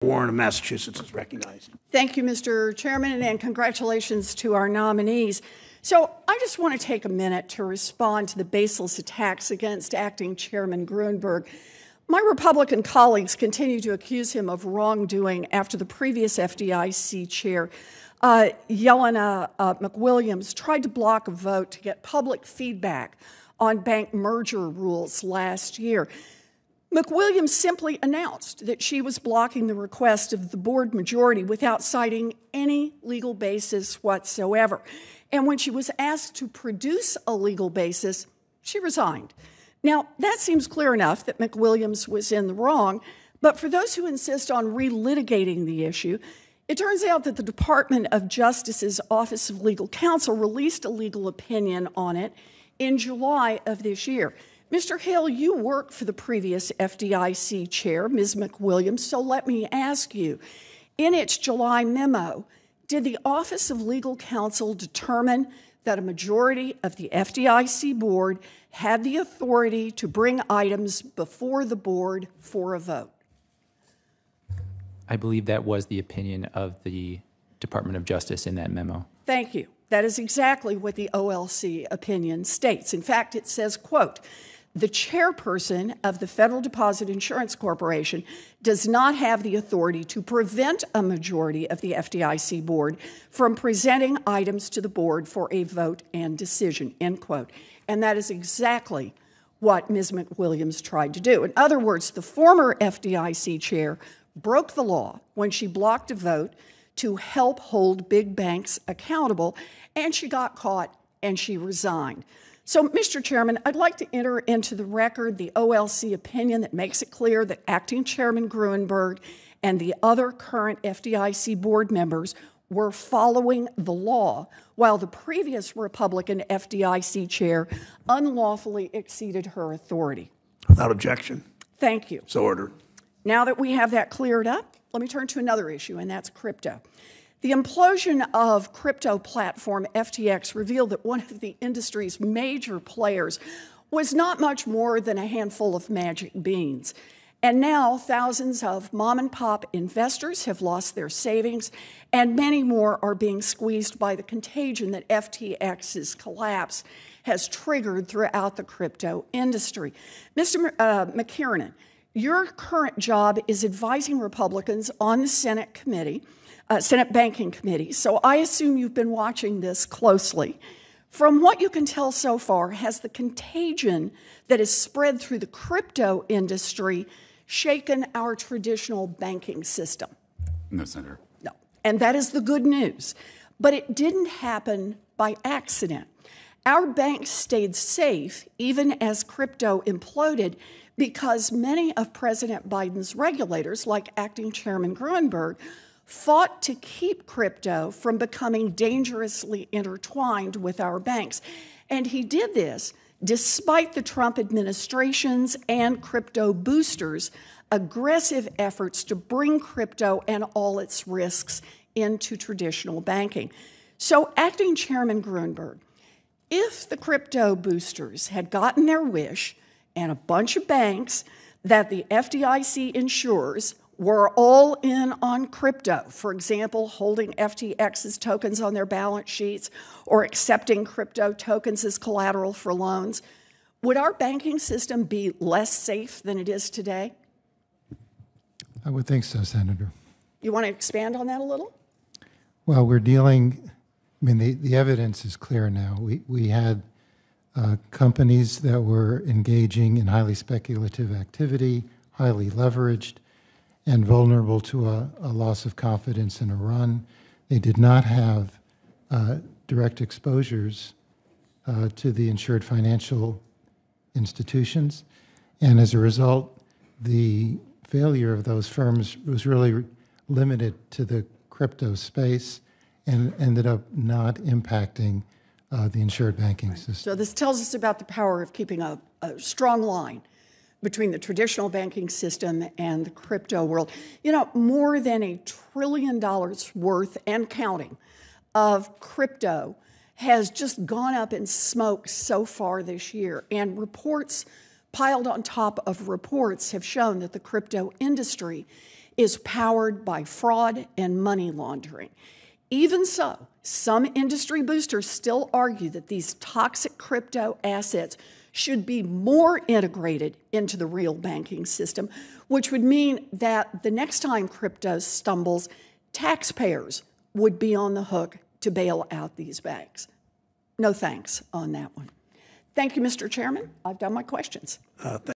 Warren of Massachusetts is recognized. Thank you, Mr. Chairman, and congratulations to our nominees. So I just want to take a minute to respond to the baseless attacks against Acting Chairman Gruenberg. My Republican colleagues continue to accuse him of wrongdoing after the previous FDIC chair, Jelena McWilliams, tried to block a vote to get public feedback on bank merger rules last year. McWilliams simply announced that she was blocking the request of the board majority without citing any legal basis whatsoever. And when she was asked to produce a legal basis, she resigned. Now, that seems clear enough that McWilliams was in the wrong, but for those who insist on relitigating the issue, it turns out that the Department of Justice's Office of Legal Counsel released a legal opinion on it in July of this year. Mr. Hill, you worked for the previous FDIC chair, Ms. McWilliams, so let me ask you, in its July memo, did the Office of Legal Counsel determine that a majority of the FDIC board had the authority to bring items before the board for a vote? I believe that was the opinion of the Department of Justice in that memo. Thank you. That is exactly what the OLC opinion states. In fact, it says, quote, "The chairperson of the Federal Deposit Insurance Corporation does not have the authority to prevent a majority of the FDIC board from presenting items to the board for a vote and decision," end quote. And that is exactly what Ms. McWilliams tried to do. In other words, the former FDIC chair broke the law when she blocked a vote to help hold big banks accountable, and she got caught and she resigned. So, Mr. Chairman, I'd like to enter into the record the OLC opinion that makes it clear that Acting Chairman Gruenberg and the other current FDIC board members were following the law, while the previous Republican FDIC chair unlawfully exceeded her authority. Without objection. Thank you. So ordered. Now that we have that cleared up, let me turn to another issue, and that's crypto. The implosion of crypto platform FTX revealed that one of the industry's major players was not much more than a handful of magic beans. And now thousands of mom-and-pop investors have lost their savings, and many more are being squeezed by the contagion that FTX's collapse has triggered throughout the crypto industry. Mr. McKiernan, your current job is advising Republicans on the Senate Banking Committee, so I assume you've been watching this closely. From what you can tell so far, has the contagion that has spread through the crypto industry shaken our traditional banking system? No, Senator. No, and that is the good news. But it didn't happen by accident. Our banks stayed safe even as crypto imploded because many of President Biden's regulators, like Acting Chairman Gruenberg, fought to keep crypto from becoming dangerously intertwined with our banks. And he did this despite the Trump administration's and crypto boosters' aggressive efforts to bring crypto and all its risks into traditional banking. So, Acting Chairman Gruenberg, if the crypto boosters had gotten their wish and a bunch of banks that the FDIC insures were all in on crypto, for example, holding FTX's tokens on their balance sheets or accepting crypto tokens as collateral for loans, would our banking system be less safe than it is today? I would think so, Senator. You want to expand on that a little? Well, we're dealing, I mean, the evidence is clear now. We had companies that were engaging in highly speculative activity, highly leveraged, and vulnerable to a loss of confidence in a run. They did not have direct exposures to the insured financial institutions. And as a result, the failure of those firms was really limited to the crypto space and ended up not impacting the insured banking system. So this tells us about the power of keeping a strong line between the traditional banking system and the crypto world. You know, more than $1 trillion worth and counting of crypto has just gone up in smoke so far this year. And reports piled on top of reports have shown that the crypto industry is powered by fraud and money laundering. Even so, some industry boosters still argue that these toxic crypto assets should be more integrated into the real banking system, which would mean that the next time crypto stumbles, taxpayers would be on the hook to bail out these banks. No thanks on that one. Thank you, Mr. Chairman. I've done my questions.